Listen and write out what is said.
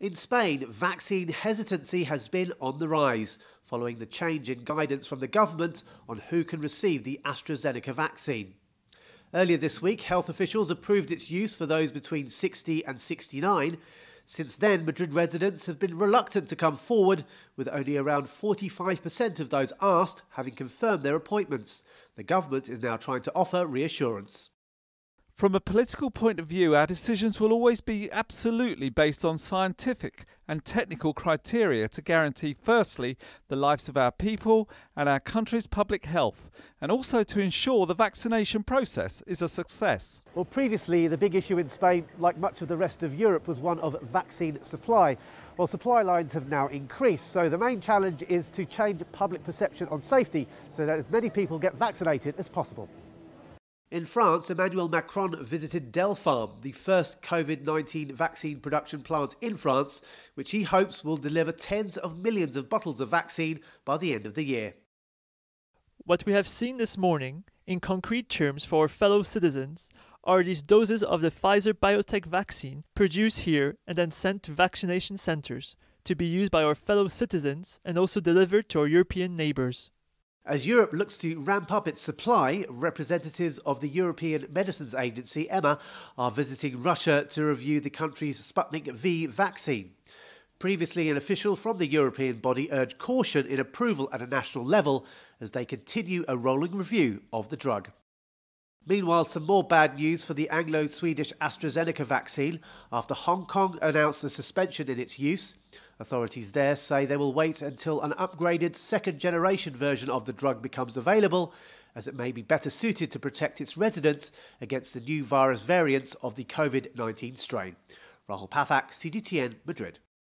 In Spain, vaccine hesitancy has been on the rise, following the change in guidance from the government on who can receive the AstraZeneca vaccine. Earlier this week, health officials approved its use for those between 60 and 69. Since then, Madrid residents have been reluctant to come forward, with only around 45% of those asked having confirmed their appointments. The government is now trying to offer reassurance. From a political point of view, our decisions will always be absolutely based on scientific and technical criteria to guarantee, firstly, the lives of our people and our country's public health, and also to ensure the vaccination process is a success. Well, previously, the big issue in Spain, like much of the rest of Europe, was one of vaccine supply. Well, supply lines have now increased, so the main challenge is to change public perception on safety so that as many people get vaccinated as possible. In France, Emmanuel Macron visited Delpharm, the first COVID-19 vaccine production plant in France, which he hopes will deliver tens of millions of bottles of vaccine by the end of the year. What we have seen this morning, in concrete terms for our fellow citizens, are these doses of the Pfizer-BioNTech vaccine produced here and then sent to vaccination centres to be used by our fellow citizens and also delivered to our European neighbours. As Europe looks to ramp up its supply, representatives of the European Medicines Agency, EMA, are visiting Russia to review the country's Sputnik V vaccine. Previously, an official from the European body urged caution in approval at a national level as they continue a rolling review of the drug. Meanwhile, some more bad news for the Anglo-Swedish AstraZeneca vaccine after Hong Kong announced a suspension in its use. Authorities there say they will wait until an upgraded second-generation version of the drug becomes available, as it may be better suited to protect its residents against the new virus variants of the COVID-19 strain. Rahul Pathak, CGTN, Madrid.